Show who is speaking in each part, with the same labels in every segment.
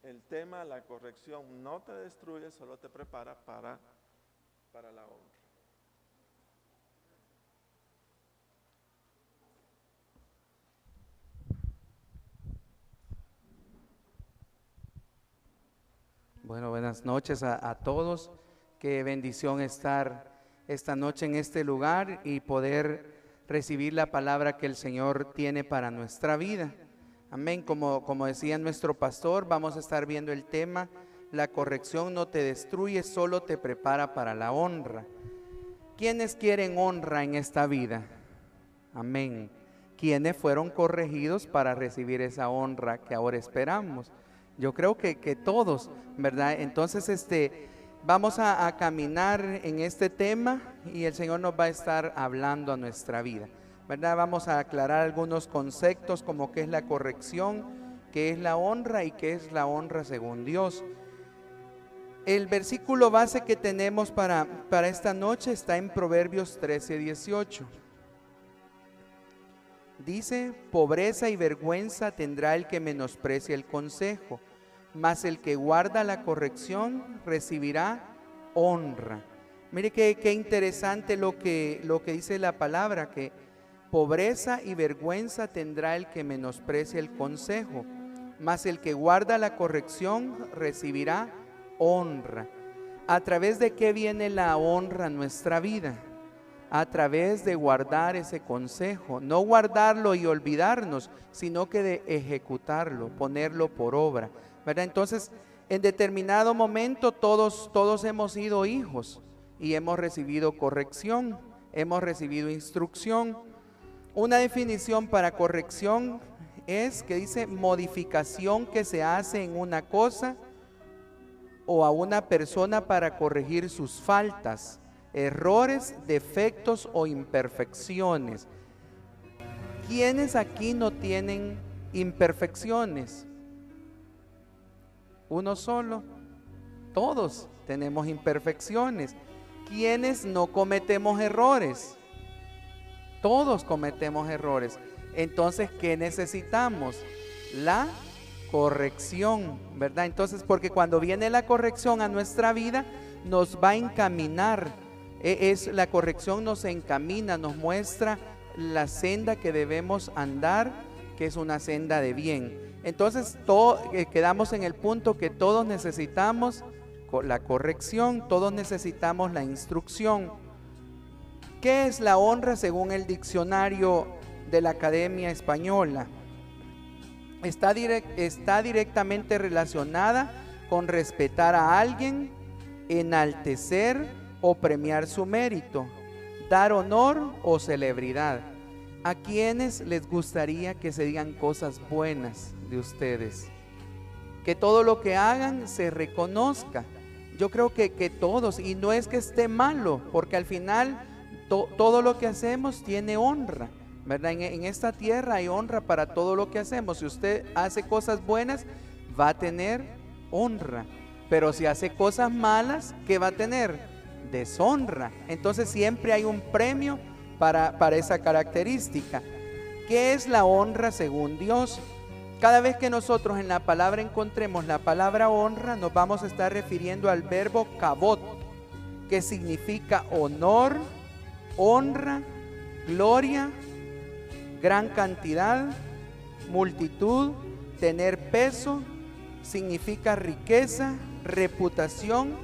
Speaker 1: El tema, la corrección no te destruye, solo te prepara para la honra.
Speaker 2: Bueno, buenas noches a todos. Qué bendición estar esta noche en este lugar y poder recibir la palabra que el Señor tiene para nuestra vida. Amén. Como decía nuestro pastor, vamos a estar viendo el tema: la corrección no te destruye, solo te prepara para la honra. ¿Quiénes quieren honra en esta vida? Amén. ¿Quiénes fueron corregidos para recibir esa honra que ahora esperamos? Yo creo que todos, ¿verdad? Entonces, vamos a caminar en este tema y el Señor nos va a estar hablando a nuestra vida, ¿verdad? Vamos a aclarar algunos conceptos como qué es la corrección, qué es la honra y qué es la honra según Dios. El versículo base que tenemos para esta noche está en Proverbios 13:18. Dice: pobreza y vergüenza tendrá el que menosprecia el consejo, mas el que guarda la corrección recibirá honra. Mire qué interesante lo que dice la palabra, que pobreza y vergüenza tendrá el que menosprecia el consejo, mas el que guarda la corrección recibirá honra. ¿A través de qué viene la honra en nuestra vida? A través de guardar ese consejo, no guardarlo y olvidarnos, sino que de ejecutarlo, ponerlo por obra, ¿verdad? Entonces, en determinado momento todos hemos sido hijos y hemos recibido corrección, hemos recibido instrucción. Una definición para corrección es que dice: modificación que se hace en una cosa o a una persona para corregir sus faltas, errores, defectos o imperfecciones. ¿Quiénes aquí no tienen imperfecciones? ¿Uno solo? Todos tenemos imperfecciones. ¿Quiénes no cometemos errores? Todos cometemos errores. Entonces, ¿qué necesitamos? La corrección, ¿verdad? Entonces, porque cuando viene la corrección a nuestra vida, nos va a encaminar. La corrección nos encamina, nos muestra la senda que debemos andar, que es una senda de bien. Entonces quedamos en el punto que todos necesitamos la corrección, todos necesitamos la instrucción. ¿Qué es la honra según el diccionario de la Academia Española? Está directamente relacionada con respetar a alguien, enaltecer o premiar su mérito, dar honor o celebridad. ¿A quiénes les gustaría que se digan cosas buenas de ustedes? Que todo lo que hagan se reconozca. Yo creo que todos, y no es que esté malo, porque al final todo lo que hacemos tiene honra, ¿verdad? En esta tierra hay honra para todo lo que hacemos. Si usted hace cosas buenas, va a tener honra. Pero si hace cosas malas, ¿qué va a tener? Deshonra. Entonces siempre hay un premio para esa característica. ¿Qué es la honra según Dios? Cada vez que nosotros en la palabra encontremos la palabra honra, nos vamos a estar refiriendo al verbo kabod, que significa honor, honra, gloria, gran cantidad, multitud, tener peso, significa riqueza, reputación,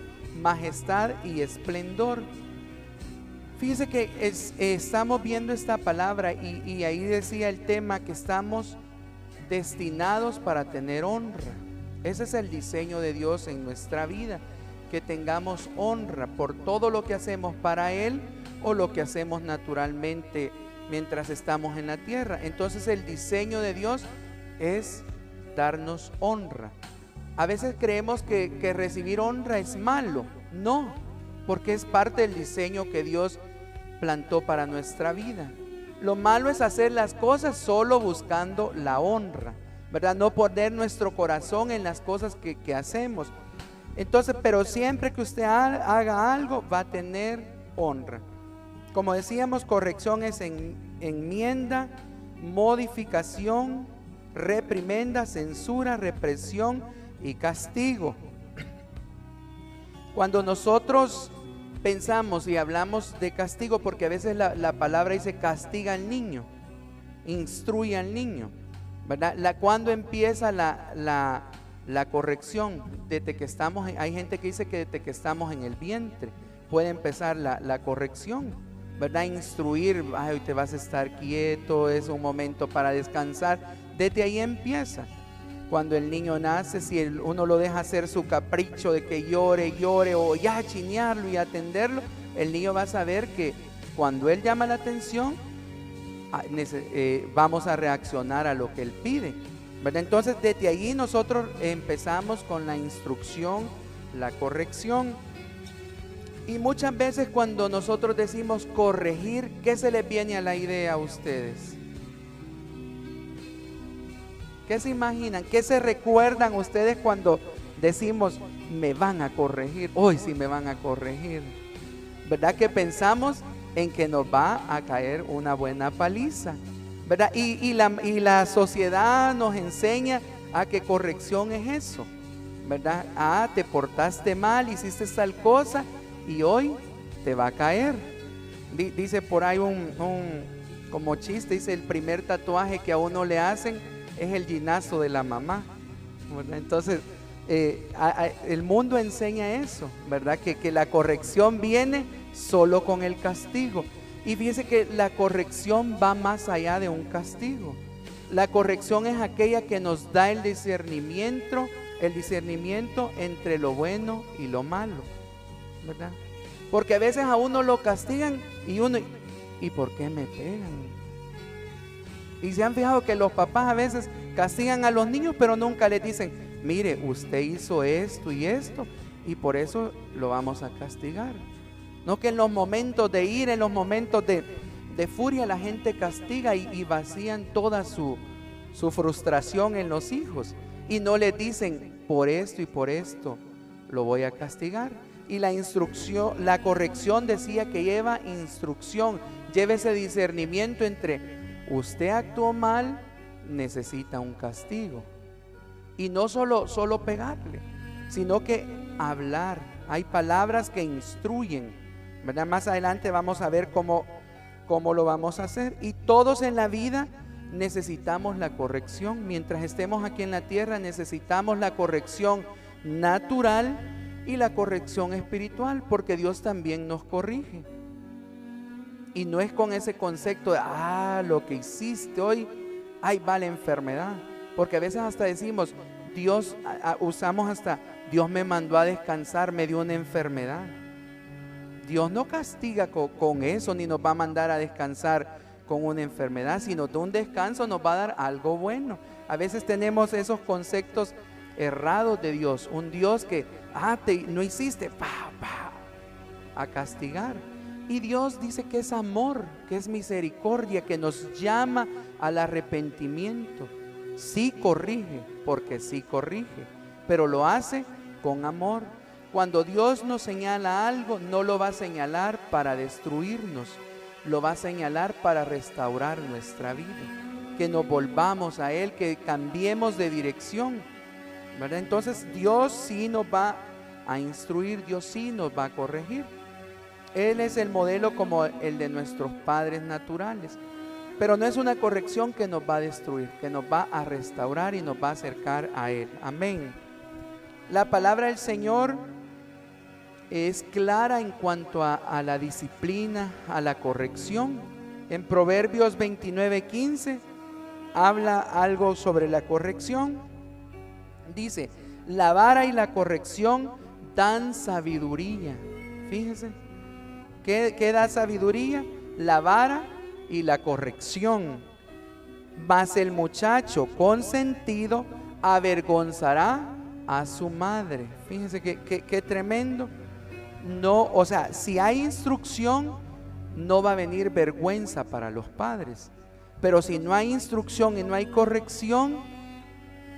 Speaker 2: majestad y esplendor. Fíjese que estamos viendo esta palabra y ahí decía el tema que estamos destinados para tener honra. Ese es el diseño de Dios en nuestra vida, que tengamos honra por todo lo que hacemos para Él o lo que hacemos naturalmente mientras estamos en la tierra. Entonces el diseño de Dios es darnos honra. A veces creemos que recibir honra es malo. No, porque es parte del diseño que Dios plantó para nuestra vida. Lo malo es hacer las cosas solo buscando la honra, ¿verdad? No poner nuestro corazón en las cosas que hacemos. Entonces, pero siempre que usted haga algo, va a tener honra. Como decíamos, corrección es enmienda, modificación, reprimenda, censura, represión y castigo. Cuando nosotros pensamos y hablamos de castigo, porque a veces la palabra dice castiga al niño, instruye al niño, ¿verdad? ¿Cuándo empieza la corrección? Desde que estamos, hay gente que dice que desde que estamos en el vientre puede empezar la corrección, ¿verdad? Instruir, ay, te vas a estar quieto, es un momento para descansar. Desde ahí empieza. Cuando el niño nace, si uno lo deja hacer su capricho de que llore o ya chinearlo y atenderlo, el niño va a saber que cuando él llama la atención, vamos a reaccionar a lo que él pide, ¿verdad? Entonces desde allí nosotros empezamos con la instrucción, la corrección. Y muchas veces cuando nosotros decimos corregir, ¿qué se les viene a la idea a ustedes? ¿Qué se imaginan? ¿Qué se recuerdan ustedes cuando decimos me van a corregir? Hoy sí me van a corregir. ¿Verdad que pensamos en que nos va a caer una buena paliza? ¿Verdad? Y la sociedad nos enseña a que corrección es eso, ¿verdad? Te portaste mal, hiciste tal cosa y hoy te va a caer. Dice por ahí como chiste, dice el primer tatuaje que a uno le hacen es el ginazo de la mamá, ¿verdad? Entonces el mundo enseña eso, ¿verdad? Que la corrección viene solo con el castigo. Y fíjese que la corrección va más allá de un castigo. La corrección es aquella que nos da el discernimiento entre lo bueno y lo malo, ¿verdad? Porque a veces a uno lo castigan y uno, ¿y por qué me pegan? Y se han fijado que los papás a veces castigan a los niños, pero nunca les dicen, mire, usted hizo esto y esto, y por eso lo vamos a castigar. No, que en los momentos de ira, en los momentos de furia, la gente castiga y vacían toda su frustración en los hijos. Y no les dicen, por esto y por esto lo voy a castigar. Y la corrección decía que lleva instrucción, lleva ese discernimiento entre usted actuó mal, necesita un castigo. Y no solo pegarle, sino que hablar. Hay palabras que instruyen, ¿verdad? Más adelante vamos a ver cómo lo vamos a hacer. Y todos en la vida necesitamos la corrección. Mientras estemos aquí en la tierra necesitamos la corrección natural y la corrección espiritual, porque Dios también nos corrige. Y no es con ese concepto de, lo que hiciste hoy, ahí va la enfermedad. Porque a veces hasta decimos, usamos hasta, Dios me mandó a descansar, me dio una enfermedad. Dios no castiga con eso, ni nos va a mandar a descansar con una enfermedad, sino de un descanso nos va a dar algo bueno. A veces tenemos esos conceptos errados de Dios. Un Dios que, no hiciste, a castigar. Y Dios dice que es amor, que es misericordia, que nos llama al arrepentimiento. Sí corrige, porque sí corrige, pero lo hace con amor. Cuando Dios nos señala algo, no lo va a señalar para destruirnos, lo va a señalar para restaurar nuestra vida, que nos volvamos a Él, que cambiemos de dirección, ¿verdad? Entonces Dios sí nos va a instruir, Dios sí nos va a corregir. Él es el modelo como el de nuestros padres naturales, pero no es una corrección que nos va a destruir, que nos va a restaurar y nos va a acercar a Él. Amén. La palabra del Señor es clara en cuanto a la disciplina, a la corrección. En Proverbios 29:15 habla algo sobre la corrección. Dice, la vara y la corrección dan sabiduría. Fíjense, ¿qué da sabiduría? La vara y la corrección. Mas el muchacho consentido avergonzará a su madre. Fíjense qué tremendo. No, o sea, si hay instrucción, no va a venir vergüenza para los padres. Pero si no hay instrucción y no hay corrección,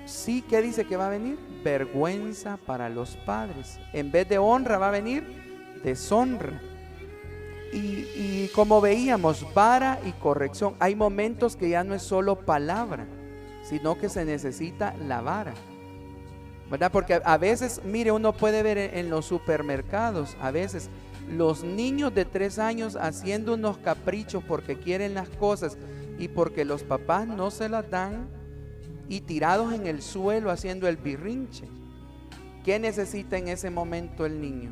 Speaker 2: sí, ¿qué dice que va a venir? Vergüenza para los padres. En vez de honra va a venir deshonra. Y como veíamos, vara y corrección. Hay momentos que ya no es solo palabra, sino que se necesita la vara. ¿verdad? Porque a veces, mire, uno puede ver en los supermercados, a veces los niños de 3 años haciendo unos caprichos porque quieren las cosas y porque los papás no se las dan, y tirados en el suelo haciendo el birrinche. ¿Qué necesita en ese momento el niño?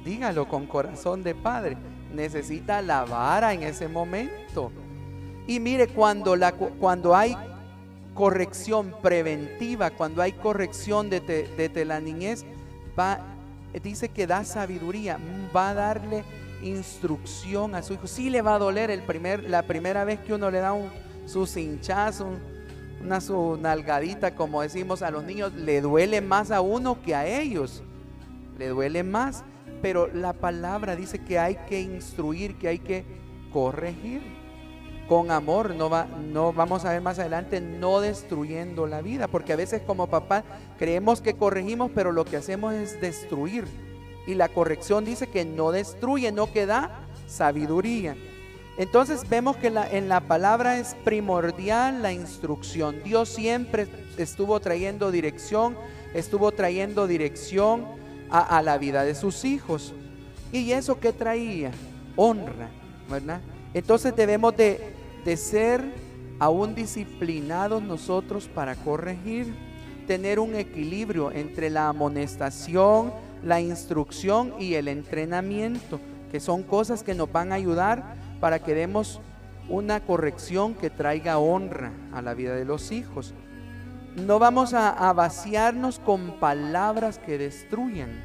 Speaker 2: Dígalo con corazón de padre. Necesita la vara en ese momento. Y mire, cuando hay corrección preventiva, cuando hay corrección desde la niñez, dice que da sabiduría, va a darle instrucción a su hijo. Sí le va a doler la primera vez que uno le da su cinchazo, su nalgadita, como decimos a los niños, le duele más a uno que a ellos, le duele más, pero la palabra dice que hay que instruir, que hay que corregir con amor. No vamos a ver más adelante, no destruyendo la vida, porque a veces como papá creemos que corregimos, pero lo que hacemos es destruir, y la corrección dice que no destruye, no, que da sabiduría. Entonces vemos que en la palabra es primordial la instrucción. Dios siempre estuvo trayendo dirección a la vida de sus hijos. ¿Y eso qué traía? Honra, ¿verdad? Entonces debemos de ser aún disciplinados nosotros para corregir, tener un equilibrio entre la amonestación, la instrucción y el entrenamiento, que son cosas que nos van a ayudar para que demos una corrección que traiga honra a la vida de los hijos. No vamos a vaciarnos con palabras que destruyan,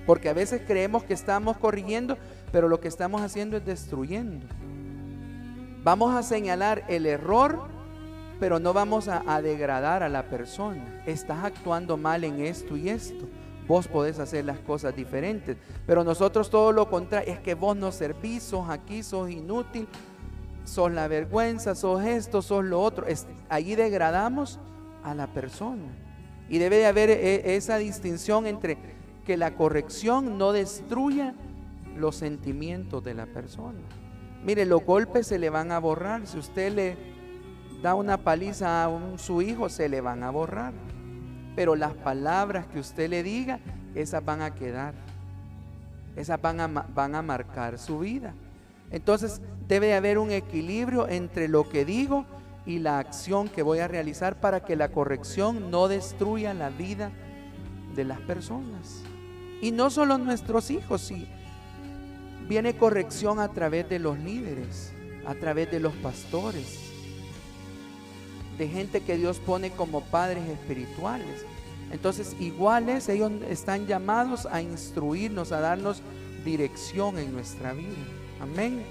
Speaker 2: porque a veces creemos que estamos corrigiendo, pero lo que estamos haciendo es destruyendo. Vamos a señalar el error, pero no vamos a degradar a la persona. Estás actuando mal en esto y esto. Vos podés hacer las cosas diferentes, pero nosotros todo lo contrario, es que vos no servís, sos aquí, sos inútil, sos la vergüenza, sos esto, sos lo otro. Allí degradamos a la persona, y debe de haber esa distinción entre que la corrección no destruya los sentimientos de la persona. Mire, los golpes se le van a borrar. Si usted le da una paliza a su hijo, se le van a borrar, pero las palabras que usted le diga, esas van a quedar, esas van a marcar su vida. Entonces debe haber un equilibrio entre lo que digo y la acción que voy a realizar, para que la corrección no destruya la vida de las personas. Y no solo nuestros hijos, sí, viene corrección a través de los líderes, a través de los pastores, de gente que Dios pone como padres espirituales. Entonces iguales, ellos están llamados a instruirnos, a darnos dirección en nuestra vida. Amén.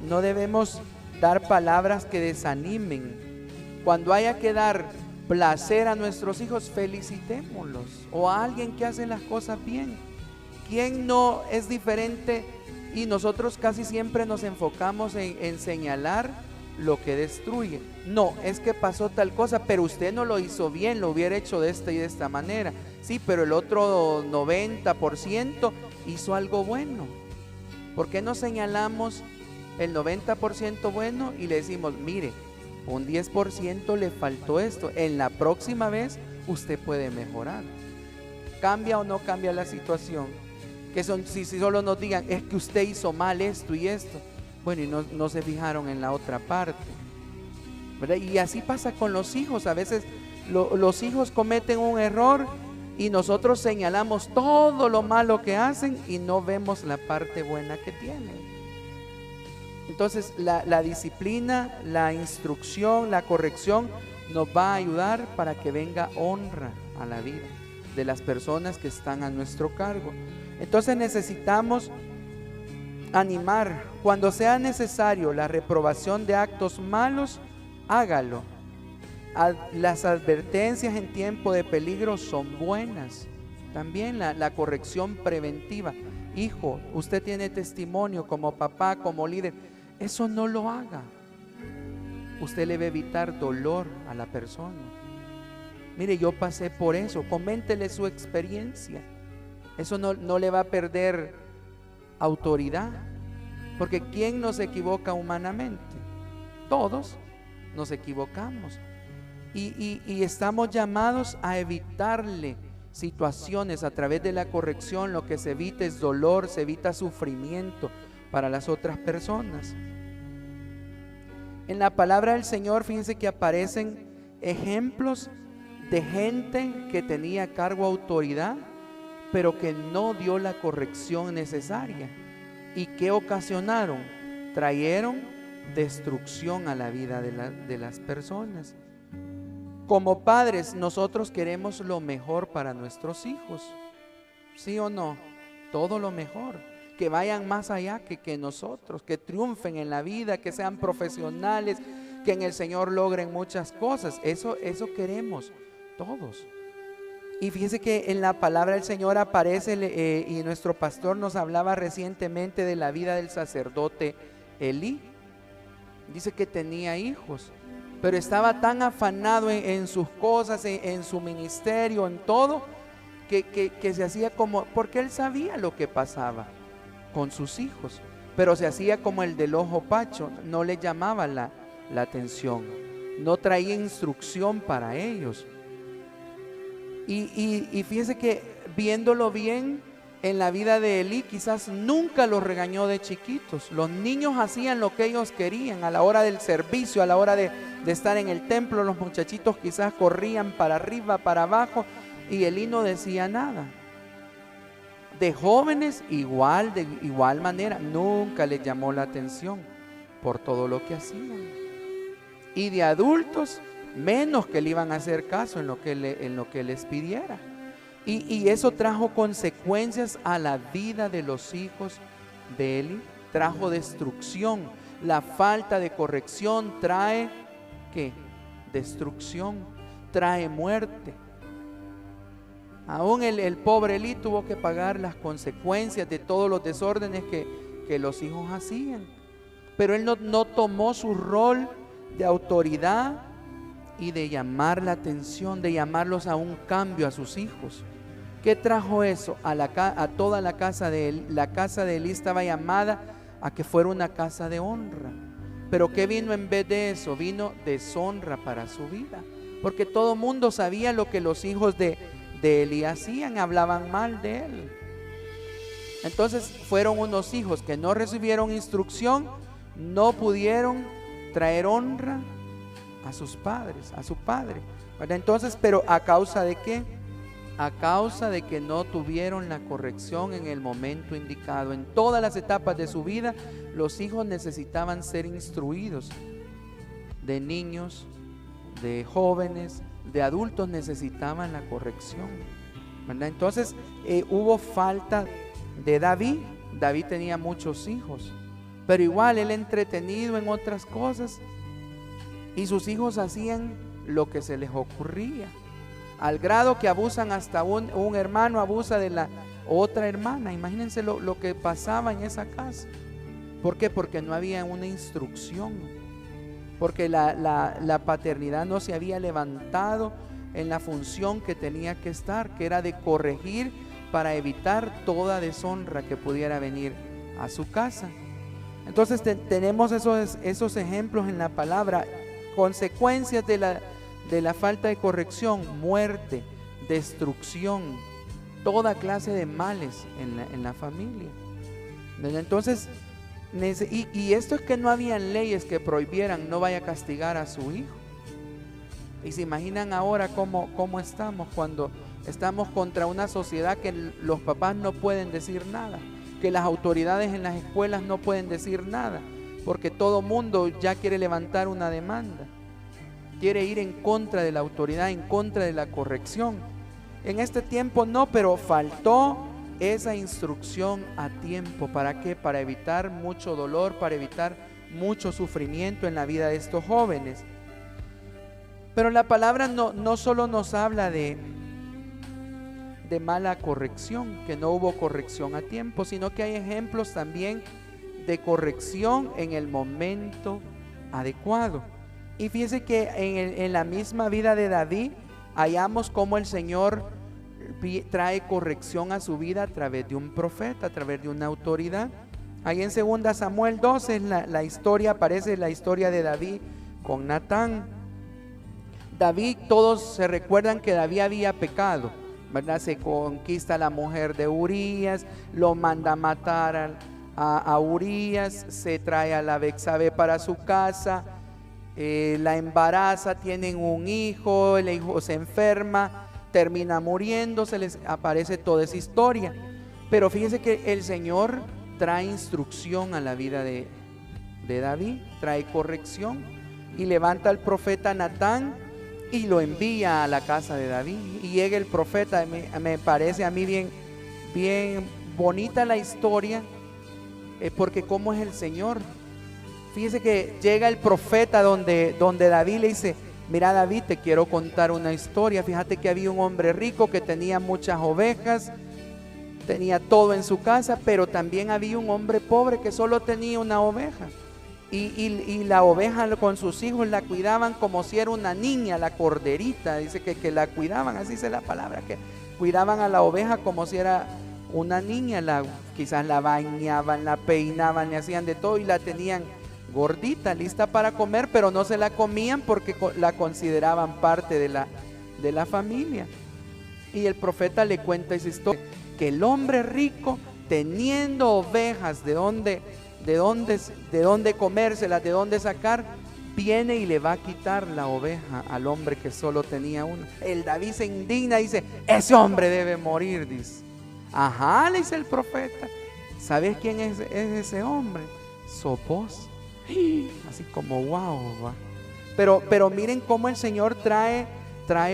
Speaker 2: No debemos dar palabras que desanimen. Cuando haya que dar placer a nuestros hijos, felicitémoslos, o a alguien que hace las cosas bien. ¿Quién no es diferente? Y nosotros casi siempre nos enfocamos en señalar lo que destruye. No, es que pasó tal cosa, pero usted no lo hizo bien, lo hubiera hecho de esta y de esta manera. Sí, pero el otro 90% hizo algo bueno. ¿Por qué no señalamos el 90% bueno y le decimos, mire, un 10% le faltó esto, en la próxima vez usted puede mejorar? ¿Cambia o no cambia la situación? Que si solo nos digan, es que usted hizo mal esto y esto, bueno, y no se fijaron en la otra parte, ¿verdad? Y así pasa con los hijos. A veces los hijos cometen un error y nosotros señalamos todo lo malo que hacen y no vemos la parte buena que tienen. Entonces la disciplina, la instrucción, la corrección nos va a ayudar para que venga honra a la vida de las personas que están a nuestro cargo. Entonces necesitamos animar. Cuando sea necesario la reprobación de actos malos, hágalo. Las advertencias en tiempo de peligro son buenas. También la corrección preventiva. Hijo, usted tiene testimonio como papá, como líder, eso no lo haga. Usted le va a evitar dolor a la persona. Mire, yo pasé por eso. Coméntele su experiencia. Eso no le va a perder autoridad, porque ¿quién no se equivoca humanamente? Todos nos equivocamos, y estamos llamados a evitarle situaciones a través de la corrección. Lo que se evita es dolor, se evita sufrimiento para las otras personas. En la palabra del Señor, fíjense que aparecen ejemplos de gente que tenía a cargo autoridad, pero que no dio la corrección necesaria. ¿Y qué ocasionaron? Trajeron destrucción a la vida de las personas. Como padres, nosotros queremos lo mejor para nuestros hijos, ¿sí o no? Todo lo mejor, que vayan más allá que nosotros, que triunfen en la vida, que sean profesionales, que en el Señor logren muchas cosas. Eso queremos todos. Y fíjense que en la palabra del Señor aparece, y nuestro pastor nos hablaba recientemente de la vida del sacerdote Elí. Dice que tenía hijos, pero estaba tan afanado en sus cosas, en su ministerio, en todo, que se hacía como, porque él sabía lo que pasaba con sus hijos, pero se hacía como el del ojo pacho, no le llamaba la atención, no traía instrucción para ellos. Y fíjese que viéndolo bien, en la vida de Elí quizás nunca los regañó de chiquitos. Los niños hacían lo que ellos querían a la hora del servicio, a la hora de estar en el templo. Los muchachitos quizás corrían para arriba, para abajo, y Elí no decía nada. De jóvenes igual, de igual manera, nunca les llamó la atención por todo lo que hacían. Y de adultos, menos que le iban a hacer caso en lo que les pidiera. Y eso trajo consecuencias a la vida de los hijos de Eli. Trajo destrucción. La falta de corrección trae, ¿qué? Destrucción, trae muerte. Aún el pobre Eli tuvo que pagar las consecuencias de todos los desórdenes que los hijos hacían. Pero él no tomó su rol de autoridad y de llamar la atención, de llamarlos a un cambio a sus hijos. ¿Qué trajo eso? A toda la casa de él. La casa de Elí estaba llamada a que fuera una casa de honra. Pero ¿qué vino en vez de eso? Vino deshonra para su vida. Porque todo mundo sabía lo que los hijos de Elí hacían, hablaban mal de él. Entonces fueron unos hijos que no recibieron instrucción, no pudieron traer honra a sus padres, a su padre, ¿verdad? Entonces, pero ¿a causa de qué? A causa de que no tuvieron la corrección en el momento indicado. En todas las etapas de su vida, los hijos necesitaban ser instruidos. De niños, de jóvenes, de adultos necesitaban la corrección, ¿verdad? Entonces, hubo falta de David. David tenía muchos hijos, pero igual él entretenido en otras cosas, y sus hijos hacían lo que se les ocurría, al grado que abusan, hasta un hermano abusa de la otra hermana. Imagínense lo que pasaba en esa casa. ¿Por qué? Porque no había una instrucción, porque la paternidad no se había levantado en la función que tenía que estar, que era de corregir para evitar toda deshonra que pudiera venir a su casa. Entonces tenemos esos ejemplos en la palabra. Consecuencias de la falta de corrección: muerte, destrucción, toda clase de males en la familia. Entonces, y esto es que no habían leyes que prohibieran no vaya a castigar a su hijo. Y se imaginan ahora cómo estamos, cuando estamos contra una sociedad que los papás no pueden decir nada, que las autoridades en las escuelas no pueden decir nada, porque todo mundo ya quiere levantar una demanda, quiere ir en contra de la autoridad, en contra de la corrección. En este tiempo no, pero faltó esa instrucción a tiempo. ¿Para qué? Para evitar mucho dolor, para evitar mucho sufrimiento en la vida de estos jóvenes. Pero la palabra no solo nos habla de mala corrección, que no hubo corrección a tiempo, sino que hay ejemplos también de corrección en el momento adecuado. Y fíjense que en la misma vida de David hallamos cómo el Señor trae corrección a su vida a través de un profeta, a través de una autoridad. Ahí en 2 Samuel 12 la historia, aparece la historia de David con Natán. David, todos se recuerdan que David había pecado, ¿verdad? Se conquista a la mujer de Urías, lo manda a matar a Urías, se trae a la Betsabé para su casa, la embaraza, tienen un hijo, el hijo se enferma, termina muriendo, se les aparece toda esa historia. Pero fíjense que el Señor trae instrucción a la vida de David, trae corrección y levanta al profeta Natán y lo envía a la casa de David. Y llega el profeta, me parece a mí bien bonita la historia, porque cómo es el Señor. Fíjese que llega el profeta donde David le dice: mira, David, te quiero contar una historia. Fíjate que había un hombre rico que tenía muchas ovejas, tenía todo en su casa, pero también había un hombre pobre que solo tenía una oveja. Y la oveja con sus hijos la cuidaban como si era una niña, la corderita. Dice que la cuidaban, así dice la palabra, que cuidaban a la oveja como si era una niña. Quizás la bañaban, la peinaban, le hacían de todo y la tenían gordita, lista para comer, pero no se la comían porque la consideraban parte de la familia. Y el profeta le cuenta esa historia, que el hombre rico, teniendo ovejas, de dónde comérselas, de dónde sacar, viene y le va a quitar la oveja al hombre que solo tenía una. El David se indigna y dice: ese hombre debe morir, dice. Ajá, le dice el profeta. ¿Sabes quién es ese hombre? Sos vos. Así como wow, va. Pero miren cómo el Señor trae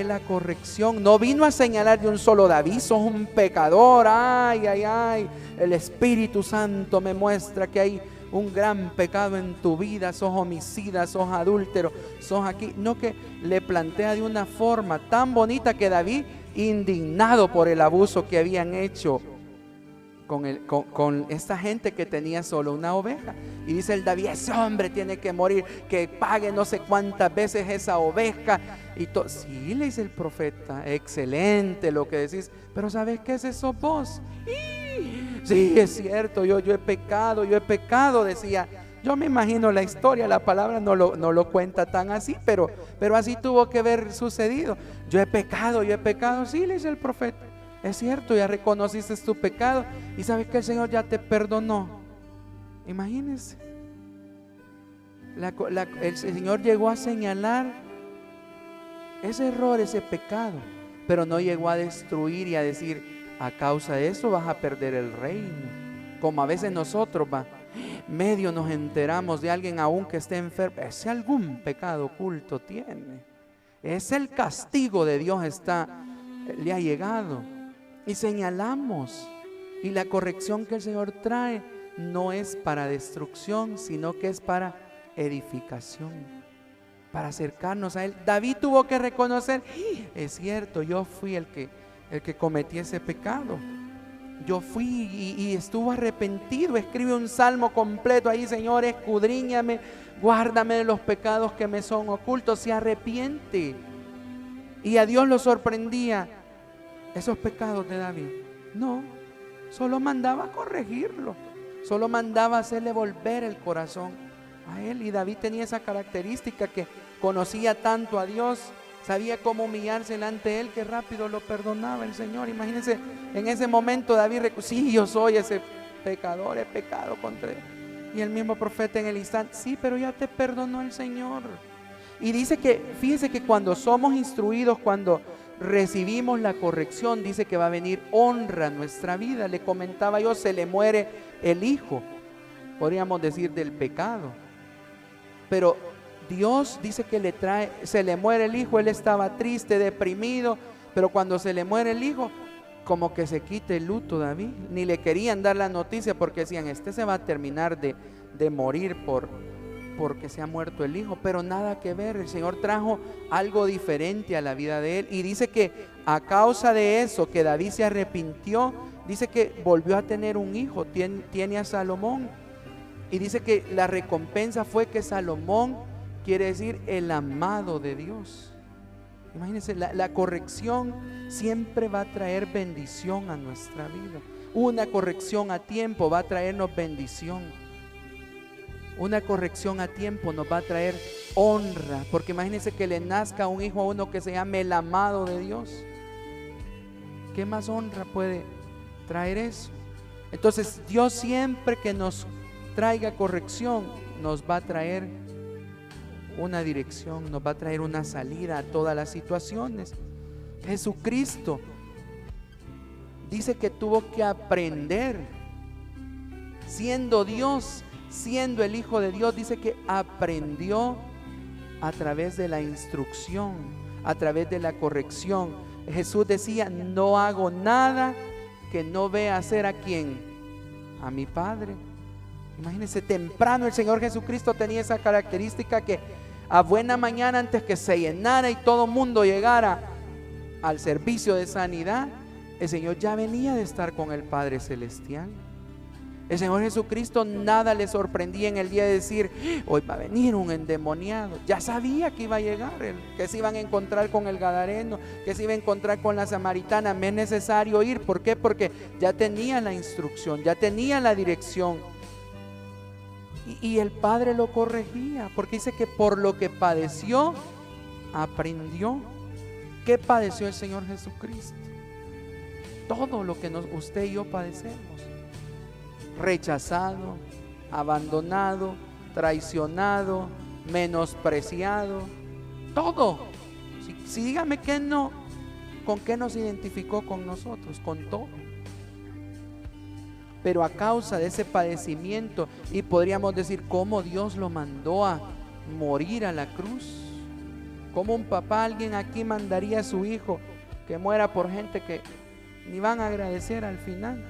Speaker 2: la corrección. No vino a señalar de un solo: David, sos un pecador, ay, el Espíritu Santo me muestra que hay un gran pecado en tu vida, sos homicida, sos adúltero, sos aquí. No, que le plantea de una forma tan bonita que David, indignado por el abuso que habían hecho con esta gente que tenía solo una oveja, y dice el David: ese hombre tiene que morir, que pague no sé cuántas veces esa oveja. Sí, le dice el profeta: excelente lo que decís, pero ¿sabes qué es eso vos? Sí, es cierto, yo he pecado, decía. Yo me imagino la historia, la palabra no lo cuenta tan así, pero así tuvo que haber sucedido. Yo he pecado, sí, le dice el profeta. Es cierto, ya reconociste tu pecado y sabes que el Señor ya te perdonó. Imagínense. El Señor llegó a señalar ese error, ese pecado, pero no llegó a destruir y a decir: a causa de eso vas a perder el reino. Como a veces nosotros medio nos enteramos de alguien aún que esté enfermo, ese algún pecado oculto tiene, es el castigo de Dios le ha llegado. Y señalamos, y la corrección que el Señor trae no es para destrucción, sino que es para edificación, para acercarnos a Él. David tuvo que reconocer: es cierto, yo fui el que cometí ese pecado. Yo fui y estuvo arrepentido. Escribe un salmo completo ahí: Señor, escudriñame, guárdame de los pecados que me son ocultos. Se arrepiente. Y a Dios lo sorprendía esos pecados de David. No, solo mandaba a corregirlo, solo mandaba a hacerle volver el corazón a Él. Y David tenía esa característica, que conocía tanto a Dios, sabía cómo humillarse delante de Él, que rápido lo perdonaba el Señor. Imagínense, en ese momento David sí, yo soy ese pecador, he pecado contra Él. Y el mismo profeta en el instante: sí, pero ya te perdonó el Señor. Y dice que, fíjense que cuando somos instruidos, cuando recibimos la corrección, dice que va a venir honra a nuestra vida. Le comentaba yo, se le muere el hijo, podríamos decir, del pecado, pero Dios dice que se le muere el hijo. Él estaba triste, deprimido, pero cuando se le muere el hijo, como que se quita el luto. David ni le querían dar la noticia, porque decían: este se va a terminar de morir porque se ha muerto el hijo. Pero nada que ver, el Señor trajo algo diferente a la vida de él. Y dice que a causa de eso, que David se arrepintió, dice que volvió a tener un hijo, tiene a Salomón. Y dice que la recompensa fue que Salomón quiere decir el amado de Dios. Imagínense, la corrección siempre va a traer bendición a nuestra vida. Una corrección a tiempo va a traernos bendición. Una corrección a tiempo nos va a traer honra, porque imagínense que le nazca un hijo a uno que se llame el amado de Dios. ¿Qué más honra puede traer eso? Entonces Dios siempre que nos traiga corrección nos va a traer una dirección, nos va a traer una salida a todas las situaciones. Jesucristo dice que tuvo que aprender, siendo Dios, siendo el Hijo de Dios, dice que aprendió a través de la instrucción, a través de la corrección. Jesús decía: no hago nada que no vea hacer ¿a quién? A mi Padre. Imagínense, temprano el Señor Jesucristo tenía esa característica que a buena mañana, antes que se llenara y todo el mundo llegara al servicio de sanidad, el Señor ya venía de estar con el Padre Celestial. El Señor Jesucristo nada le sorprendía en el día de decir: hoy va a venir un endemoniado. Ya sabía que iba a llegar, que se iban a encontrar con el gadareno, que se iba a encontrar con la samaritana. Me es necesario ir. ¿Por qué? Porque ya tenía la instrucción, ya tenía la dirección. Y el Padre lo corregía, porque dice que por lo que padeció, aprendió. ¿Qué padeció el Señor Jesucristo? Todo lo que usted y yo padecemos. Rechazado, abandonado, traicionado, menospreciado, todo. Si dígame que no, ¿con qué nos identificó con nosotros? Con todo. Pero a causa de ese padecimiento, y podríamos decir cómo Dios lo mandó a morir a la cruz. Cómo un papá, alguien aquí mandaría a su hijo que muera por gente que ni van a agradecer al final.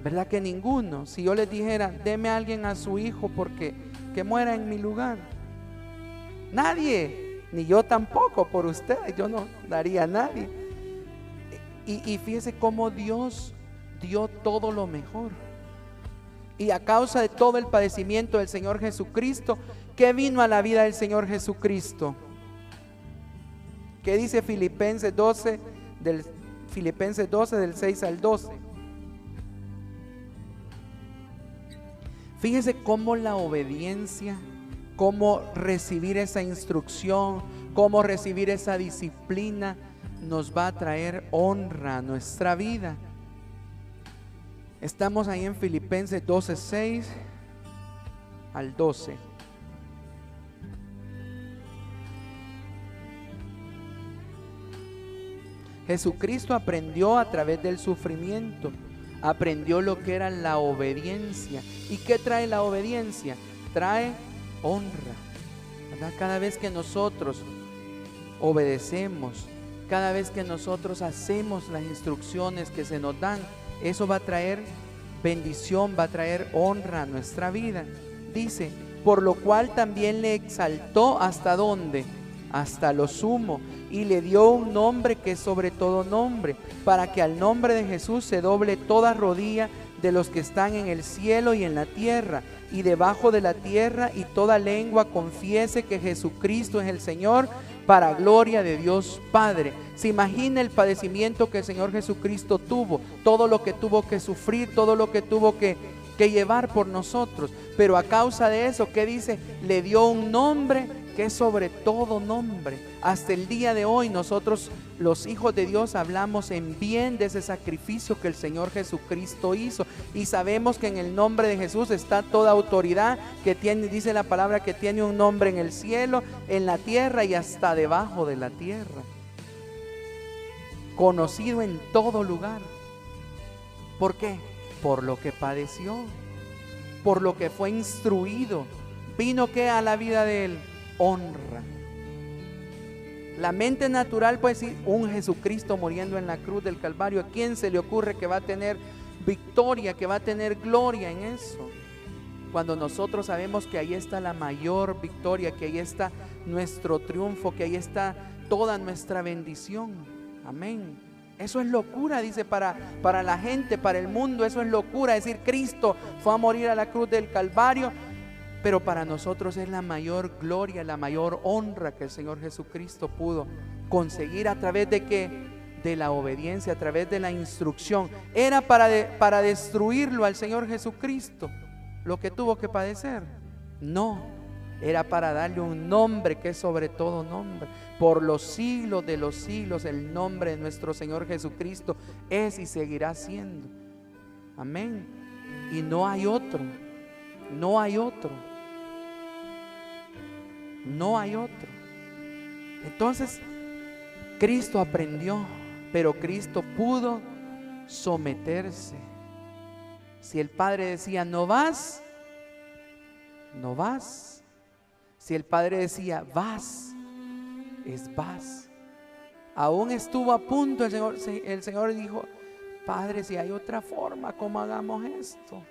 Speaker 2: ¿Verdad que ninguno? Si yo les dijera: deme a alguien a su hijo porque que muera en mi lugar, nadie, ni yo tampoco por ustedes, yo no daría a nadie. Y fíjese cómo Dios dio todo lo mejor. Y a causa de todo el padecimiento del Señor Jesucristo, ¿qué vino a la vida del Señor Jesucristo? ¿Qué dice Filipenses 12 del 6 al 12? Fíjese cómo la obediencia, cómo recibir esa instrucción, cómo recibir esa disciplina nos va a traer honra a nuestra vida. Estamos ahí en Filipenses 12, 6 al 12. Jesucristo aprendió a través del sufrimiento, aprendió lo que era la obediencia. ¿Y qué trae la obediencia? Trae honra, ¿verdad? Cada vez que nosotros obedecemos, cada vez que nosotros hacemos las instrucciones que se nos dan, eso va a traer bendición, va a traer honra a nuestra vida. Dice: por lo cual también le exaltó ¿hasta dónde? Hasta lo sumo, y le dio un nombre que es sobre todo nombre, para que al nombre de Jesús se doble toda rodilla de los que están en el cielo y en la tierra y debajo de la tierra, y toda lengua confiese que Jesucristo es el Señor, para gloria de Dios Padre. Se imagina el padecimiento que el Señor Jesucristo tuvo, todo lo que tuvo que sufrir, todo lo que tuvo que llevar por nosotros, pero a causa de eso, ¿qué dice? Le dio un nombre que es sobre todo nombre. Hasta el día de hoy nosotros, los hijos de Dios, hablamos en bien de ese sacrificio que el Señor Jesucristo hizo, y sabemos que en el nombre de Jesús está toda autoridad, que tiene, dice la palabra, que tiene un nombre en el cielo, en la tierra y hasta debajo de la tierra, conocido en todo lugar. ¿Por qué? Por lo que padeció, por lo que fue instruido. Vino que a la vida de él honra. La mente natural puede decir: un Jesucristo muriendo en la cruz del Calvario, ¿a quién se le ocurre que va a tener victoria, que va a tener gloria en eso? Cuando nosotros sabemos que ahí está la mayor victoria, que ahí está nuestro triunfo, que ahí está toda nuestra bendición. Amén. Eso es locura, dice, para la gente, para el mundo. Eso es locura, decir Cristo fue a morir a la cruz del Calvario. Pero para nosotros es la mayor gloria, la mayor honra que el Señor Jesucristo pudo conseguir. ¿A través de qué? De la obediencia, a través de la instrucción. ¿Era para destruirlo al Señor Jesucristo lo que tuvo que padecer? No, era para darle un nombre que es sobre todo nombre. Por los siglos de los siglos, el nombre de nuestro Señor Jesucristo es y seguirá siendo. Amén. Y no hay otro, no hay otro, no hay otro. Entonces, Cristo aprendió, pero Cristo pudo someterse. Si el Padre decía, no vas, no vas. Si el Padre decía, vas, es vas. Aún estuvo a punto el Señor dijo, Padre, si hay otra forma, ¿cómo hagamos esto?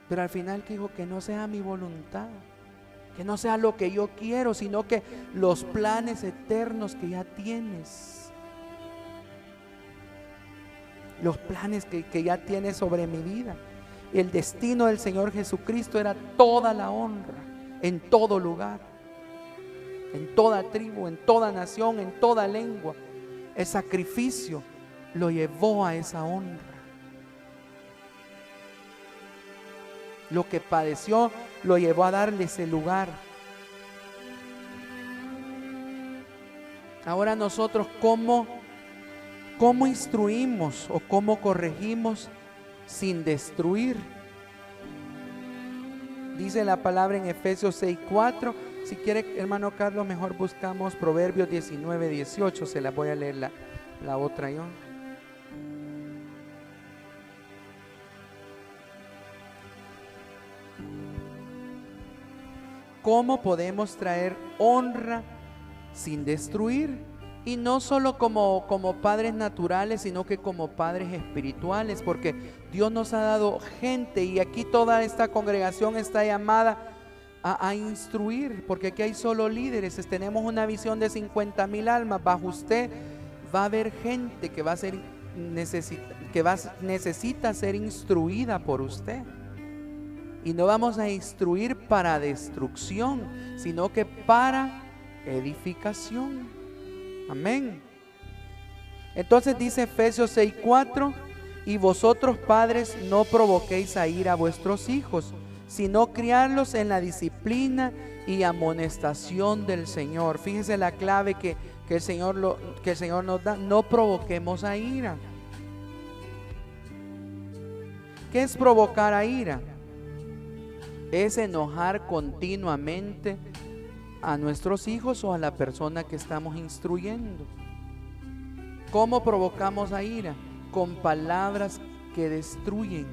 Speaker 2: Pero al final dijo, que no sea mi voluntad, que no sea lo que yo quiero, sino que los planes eternos que ya tienes, los planes que ya tienes sobre mi vida. El destino del Señor Jesucristo era toda la honra, en todo lugar, en toda tribu, en toda nación, en toda lengua. El sacrificio lo llevó a esa honra. Lo que padeció lo llevó a darle ese lugar. Ahora nosotros, ¿cómo instruimos o cómo corregimos sin destruir? Dice la palabra en Efesios 6:4. Si quiere, hermano Carlos, mejor buscamos Proverbios 19:18. Se la voy a leer la otra yo. ¿Cómo podemos traer honra sin destruir? Y no solo como padres naturales, sino que como padres espirituales, porque Dios nos ha dado gente, y aquí toda esta congregación está llamada a instruir, porque aquí hay solo líderes. Tenemos una visión de 50,000 almas. Bajo usted va a haber gente que necesita ser instruida por usted. Y no vamos a instruir para destrucción, sino que para edificación. Amén. Entonces dice Efesios 6:4, y vosotros padres no provoquéis a ira a vuestros hijos, sino criarlos en la disciplina y amonestación del Señor. Fíjense la clave que el Señor nos da: no provoquemos a ira. ¿Qué es provocar a ira? Es enojar continuamente a nuestros hijos o a la persona que estamos instruyendo. ¿Cómo provocamos a ira? Con palabras que destruyen.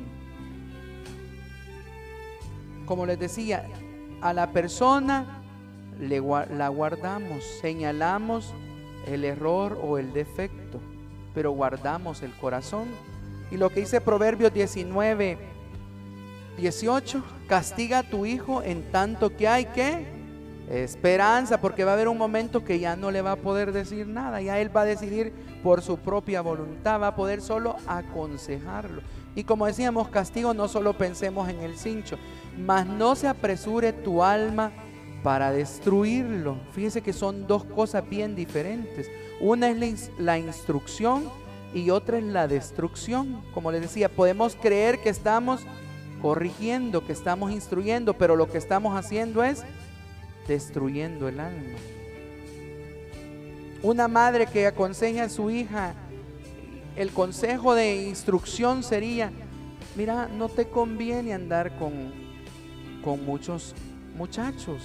Speaker 2: Como les decía, a la persona la guardamos, señalamos el error o el defecto, pero guardamos el corazón. Y lo que dice Proverbios 19:18, castiga a tu hijo en tanto que hay esperanza, porque va a haber un momento que ya no le va a poder decir nada, ya él va a decidir por su propia voluntad, va a poder solo aconsejarlo. Y como decíamos, castigo, no solo pensemos en el cincho, mas no se apresure tu alma para destruirlo. Fíjense que son dos cosas bien diferentes. Una es la instrucción y otra es la destrucción. Como les decía, podemos creer que estamos corrigiendo, que estamos instruyendo, pero lo que estamos haciendo es destruyendo el alma. Una madre que aconseja a su hija, el consejo de instrucción sería: mira, no te conviene andar con muchos muchachos.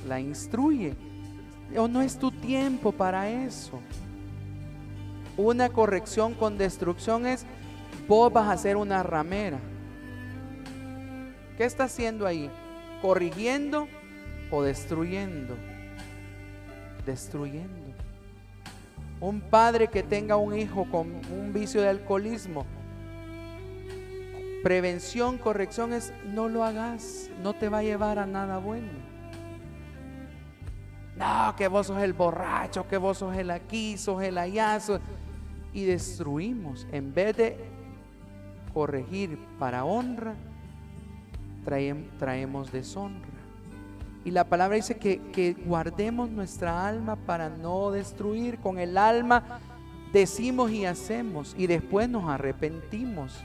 Speaker 2: La instruye. O no es tu tiempo para eso. Una corrección con destrucción es: vos vas a ser una ramera. ¿Qué está haciendo ahí? ¿Corrigiendo o destruyendo? Destruyendo. Un padre que tenga un hijo con un vicio de alcoholismo, prevención, corrección es: no lo hagas, no te va a llevar a nada bueno. No, que vos sos el borracho, que vos sos el aquí, sos el allá, y destruimos. En vez de corregir para honra, traemos deshonra. Y la palabra dice que guardemos nuestra alma para no destruir. Con el alma decimos y hacemos, y después nos arrepentimos.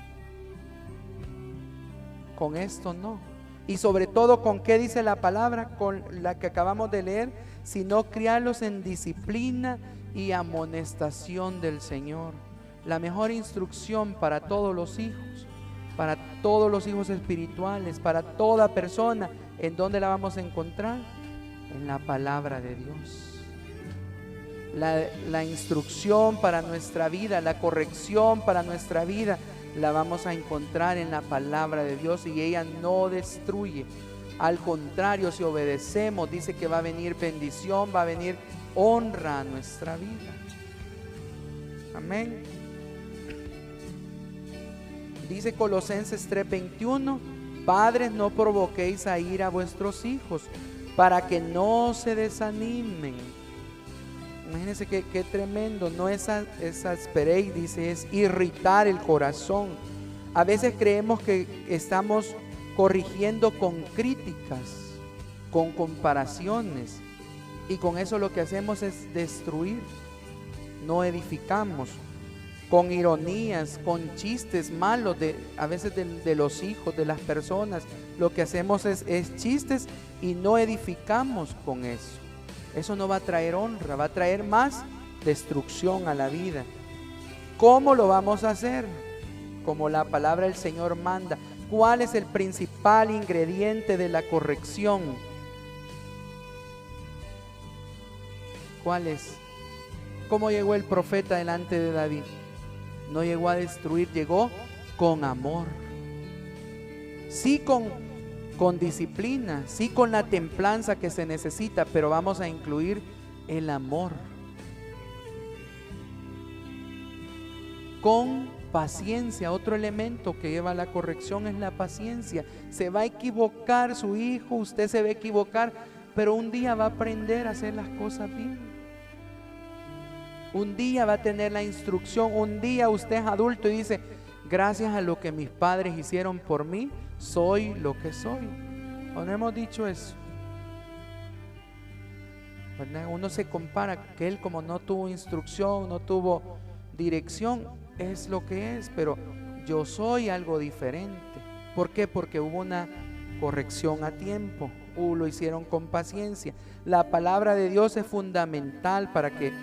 Speaker 2: con esto no. Y sobre todo, ¿con qué dice la palabra? Con la que acabamos de leer, sino criarlos en disciplina y amonestación del Señor. La mejor instrucción para todos los hijos espirituales, para toda persona, ¿en dónde la vamos a encontrar? En la palabra de Dios. La instrucción para nuestra vida, la corrección para nuestra vida, la vamos a encontrar en la palabra de Dios, y ella no destruye. Al contrario, si obedecemos, dice que va a venir bendición, va a venir honra a nuestra vida. Amén. Dice Colosenses 3:21, padres, no provoquéis a ira a vuestros hijos, para que no se desanimen. Imagínense qué tremendo, no es exasperéis, dice, es irritar el corazón. A veces creemos que estamos corrigiendo con críticas, con comparaciones, y con eso lo que hacemos es destruir, no edificamos. Con ironías, con chistes malos a veces de los hijos, de las personas, lo que hacemos es chistes y no edificamos con eso. Eso no va a traer honra, va a traer más destrucción a la vida. ¿Cómo lo vamos a hacer? Como la palabra del Señor manda. ¿Cuál es el principal ingrediente de la corrección? ¿Cuál es? ¿Cómo llegó el profeta delante de David? No llegó a destruir, llegó con amor. Sí, con disciplina, sí, con la templanza que se necesita, pero vamos a incluir el amor. Con paciencia. Otro elemento que lleva a la corrección es la paciencia. Se va a equivocar su hijo, usted se va a equivocar, pero un día va a aprender a hacer las cosas bien. Un día va a tener la instrucción. Un día usted es adulto y dice, gracias a lo que mis padres hicieron por mí, soy lo que soy. ¿O no hemos dicho eso? ¿Verdad? Uno se compara que él, como no tuvo instrucción, no tuvo dirección, es lo que es, pero yo soy algo diferente. ¿Por qué? Porque hubo una corrección a tiempo, lo hicieron con paciencia. La palabra de Dios es fundamental para que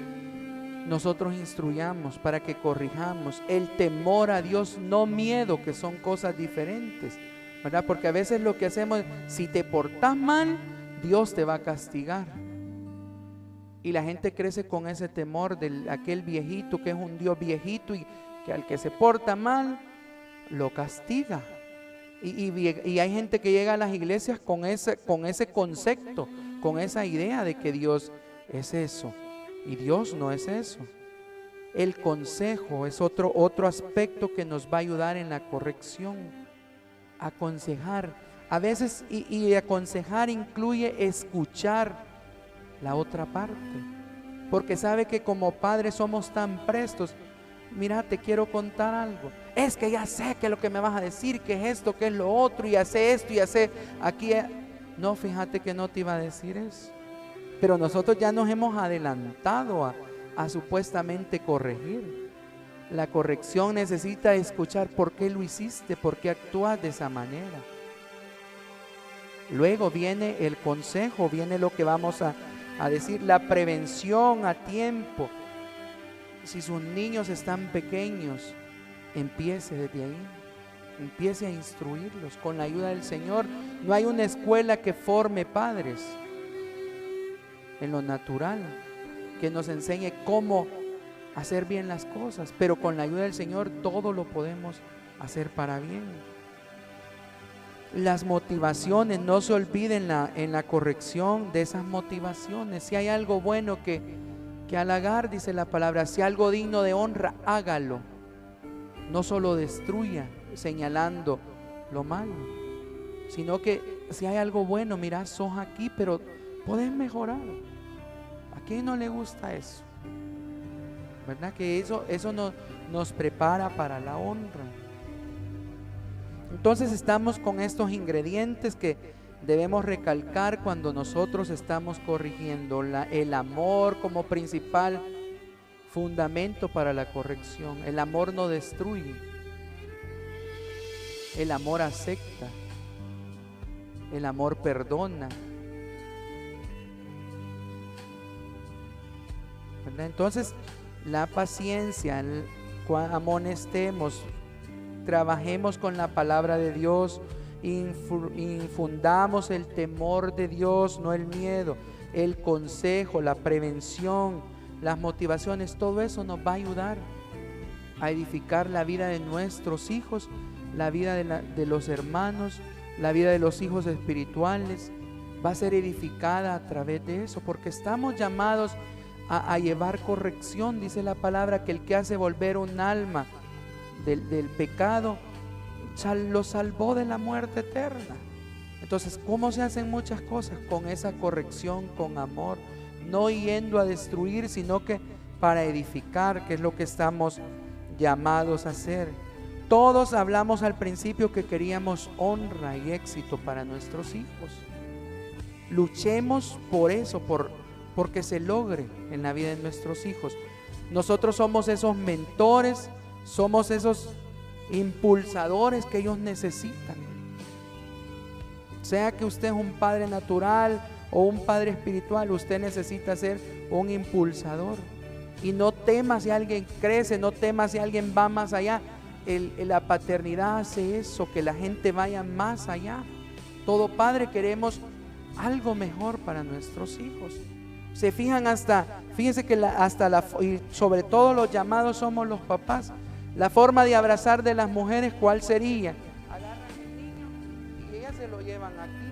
Speaker 2: nosotros instruyamos, para que corrijamos. El temor a Dios, no miedo, que son cosas diferentes, ¿verdad? Porque a veces lo que hacemos, si te portas mal, Dios te va a castigar. Y la gente crece con ese temor de aquel viejito que es un Dios viejito y que al que se porta mal, lo castiga. Y hay gente que llega a las iglesias con ese concepto, con esa idea de que Dios es eso. Y Dios no es eso. El consejo es otro aspecto que nos va a ayudar en la corrección. Aconsejar. A veces, y aconsejar incluye escuchar la otra parte. Porque sabe que como padres somos tan prestos. Mira, te quiero contar algo. Es que ya sé que lo que me vas a decir, que es esto, que es lo otro, y hace esto, y hace aquí. No, fíjate que no te iba a decir eso. Pero nosotros ya nos hemos adelantado a supuestamente corregir. La corrección necesita escuchar por qué lo hiciste, por qué actúas de esa manera. Luego viene el consejo, viene lo que vamos a decir, la prevención a tiempo. Si sus niños están pequeños, empiece desde ahí. Empiece a instruirlos con la ayuda del Señor. No hay una escuela que forme padres en lo natural, que nos enseñe cómo hacer bien las cosas, pero con la ayuda del Señor todo lo podemos hacer para bien. Las motivaciones, no se olviden en la corrección de esas motivaciones. Si hay algo bueno que halagar, dice la palabra, si algo digno de honra, hágalo. No solo destruya señalando lo malo, sino que si hay algo bueno, mira, sos aquí, pero podés mejorar. ¿A quién no le gusta eso? ¿Verdad? Que eso nos prepara para la honra. Entonces estamos con estos ingredientes que debemos recalcar cuando nosotros estamos corrigiendo. El amor como principal fundamento para la corrección. El amor no destruye. El amor acepta. El amor perdona, ¿verdad? Entonces, la paciencia, amonestemos, trabajemos con la palabra de Dios, infundamos el temor de Dios, no el miedo, el consejo, la prevención, las motivaciones, todo eso nos va a ayudar a edificar la vida de nuestros hijos, la vida de los hermanos, la vida de los hijos espirituales. Va a ser edificada a través de eso, porque estamos llamados a llevar corrección. Dice la palabra que el que hace volver un alma del pecado lo salvó de la muerte eterna. Entonces, ¿cómo se hacen muchas cosas? Con esa corrección, con amor, no yendo a destruir, sino que para edificar, que es lo que estamos llamados a hacer. Todos hablamos al principio que queríamos honra y éxito para nuestros hijos. Luchemos por eso, porque se logre en la vida de nuestros hijos. Nosotros somos esos mentores, somos esos impulsadores que ellos necesitan. Sea que usted es un padre natural o un padre espiritual, usted necesita ser un impulsador. Y no tema si alguien crece, no tema si alguien va más allá. La paternidad hace eso, que la gente vaya más allá. Todo padre queremos algo mejor para nuestros hijos. Se fijan fíjense que y sobre todo los llamados somos los papás. La forma de abrazar de las mujeres, ¿cuál sería? Agarran al niño y ellas se lo llevan aquí,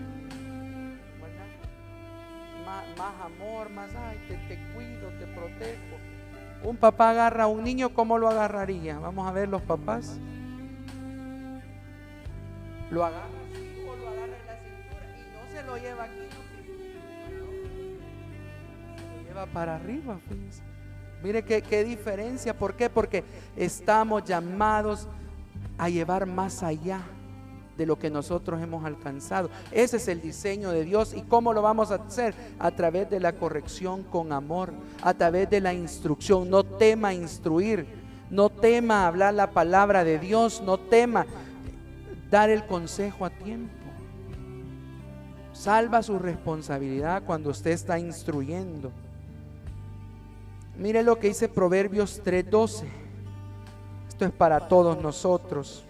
Speaker 2: ¿verdad? Más amor, más, ay, te cuido, te protejo. Un papá agarra a un niño, ¿cómo lo agarraría? Vamos a ver los papás. Lo agarra así o lo agarra en la cintura y no se lo lleva aquí, se lo lleva para arriba, fíjense. Mire qué diferencia. ¿Por qué? Porque estamos llamados a llevar más allá de lo que nosotros hemos alcanzado. Ese es el diseño de Dios. ¿Y cómo lo vamos a hacer? A través de la corrección con amor, a través de la instrucción. No tema instruir, no tema hablar la palabra de Dios, no tema dar el consejo a tiempo. Salva su responsabilidad cuando usted está instruyendo. Mire lo que dice Proverbios 3:12. Esto es para todos nosotros.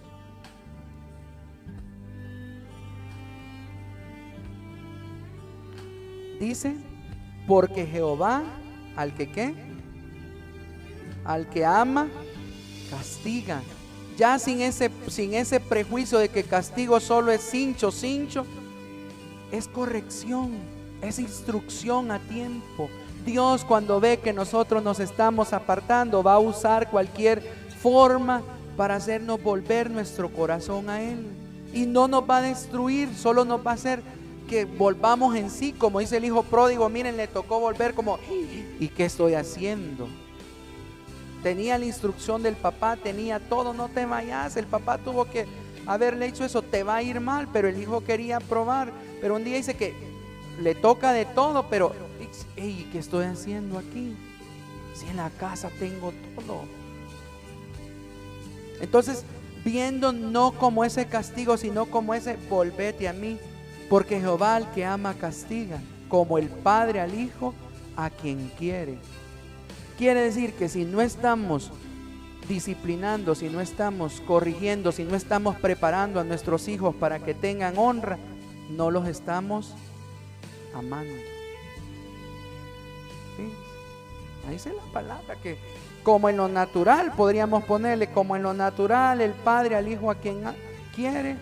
Speaker 2: Dice, porque Jehová al que ¿qué? Al que ama, castiga. Ya sin ese prejuicio de que castigo solo es cincho, es corrección, es instrucción a tiempo. Dios, cuando ve que nosotros nos estamos apartando, va a usar cualquier forma para hacernos volver nuestro corazón a Él. Y no nos va a destruir, solo nos va a hacer que volvamos en sí, como dice el hijo pródigo. Miren, le tocó volver como, ¿y qué estoy haciendo? Tenía la instrucción del papá, tenía todo, no te vayas. El papá tuvo que haberle hecho eso, te va a ir mal, pero el hijo quería probar. Pero un día dice que le toca de todo, pero ¿qué estoy haciendo aquí? Si en la casa tengo todo. Entonces, viendo no como ese castigo, sino como ese volvete a mí, porque Jehová al que ama castiga, como el padre al hijo a quien quiere. Quiere decir que si no estamos disciplinando, si no estamos corrigiendo, si no estamos preparando a nuestros hijos para que tengan honra, no los estamos amando. ¿Sí? Ahí dice la palabra que como en lo natural, podríamos ponerle como en lo natural el padre al hijo a quien quiere,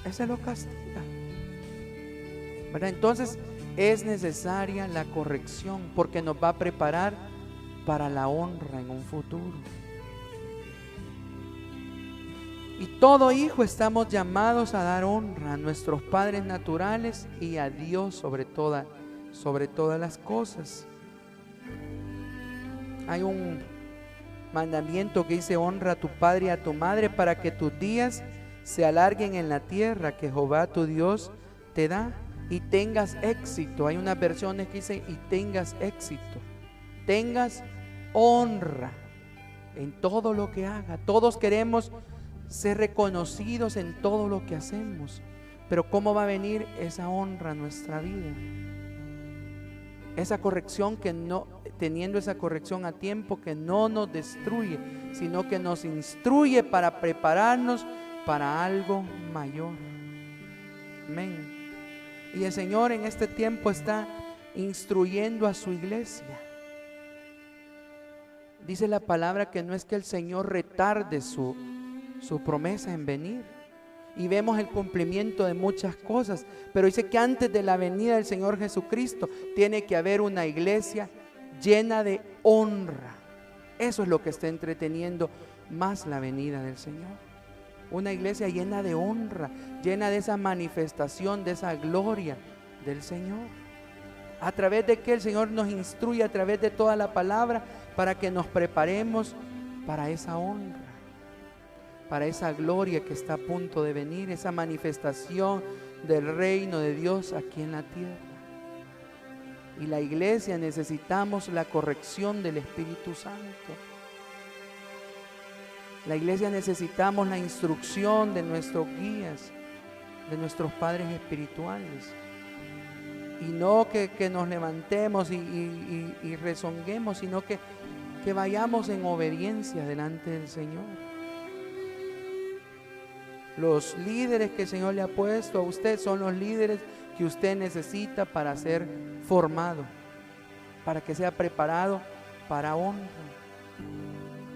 Speaker 2: ese lo castiga, ¿verdad? Entonces es necesaria la corrección porque nos va a preparar para la honra en un futuro. Y todo hijo estamos llamados a dar honra a nuestros padres naturales y a Dios sobre todas las cosas. Hay un mandamiento que dice: honra a tu padre y a tu madre para que tus días se alarguen en la tierra que Jehová tu Dios te da y tengas éxito. Hay unas versiones que dicen y tengas éxito, tengas honra en todo lo que haga. Todos queremos ser reconocidos en todo lo que hacemos, Pero ¿cómo va a venir esa honra a nuestra vida? Esa corrección que no, teniendo esa corrección a tiempo, que no nos destruye, sino que nos instruye para prepararnos para algo mayor. Amén. Y el Señor en este tiempo está instruyendo a su iglesia. Dice la palabra que no es que el Señor retarde su promesa en venir. Y vemos el cumplimiento de muchas cosas, pero dice que antes de la venida del Señor Jesucristo tiene que haber una iglesia llena de honra. Eso es lo que está entreteniendo más la venida del Señor. Una iglesia llena de honra, llena de esa manifestación, de esa gloria del Señor. A través de que el Señor nos instruye, a través de toda la palabra, para que nos preparemos para esa honra, para esa gloria que está a punto de venir, esa manifestación del reino de Dios aquí en la tierra. Y la iglesia necesitamos la corrección del Espíritu Santo. La iglesia necesitamos la instrucción de nuestros guías, de nuestros padres espirituales. Y no que nos levantemos y rezonguemos, sino que vayamos en obediencia delante del Señor. Los líderes que el Señor le ha puesto a usted son los líderes que usted necesita para ser formado, para que sea preparado para honra.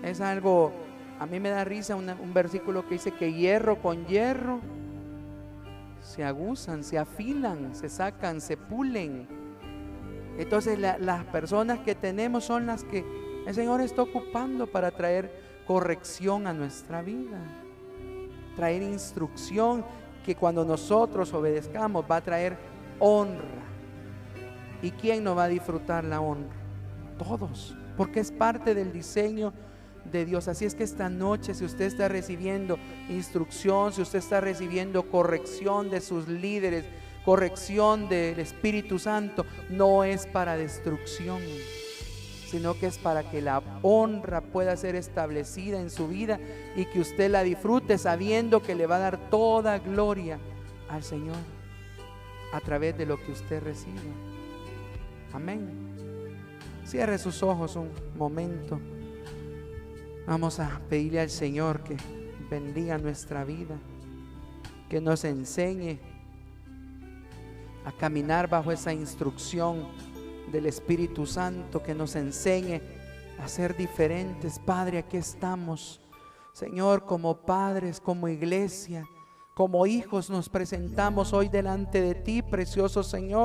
Speaker 2: Es algo, a mí me da risa un versículo que dice que hierro con hierro se aguzan, se afilan, se sacan, se pulen. Entonces las personas que tenemos son las que el Señor está ocupando para traer corrección a nuestra vida, traer instrucción que cuando nosotros obedezcamos va a traer honra. ¿Y quién no va a disfrutar la honra? Todos, porque es parte del diseño de Dios. Así es que esta noche, si usted está recibiendo instrucción, si usted está recibiendo corrección de sus líderes, corrección del Espíritu Santo, no es para destrucción, sino que es para que la honra pueda ser establecida en su vida y que usted la disfrute sabiendo que le va a dar toda gloria al Señor a través de lo que usted reciba. Amén. Cierre sus ojos un momento. Vamos a pedirle al Señor que bendiga nuestra vida, que nos enseñe a caminar bajo esa instrucción del Espíritu Santo, que nos enseñe a ser diferentes. Padre, aquí estamos, Señor, como padres, como iglesia, como hijos, nos presentamos hoy delante de ti, precioso Señor.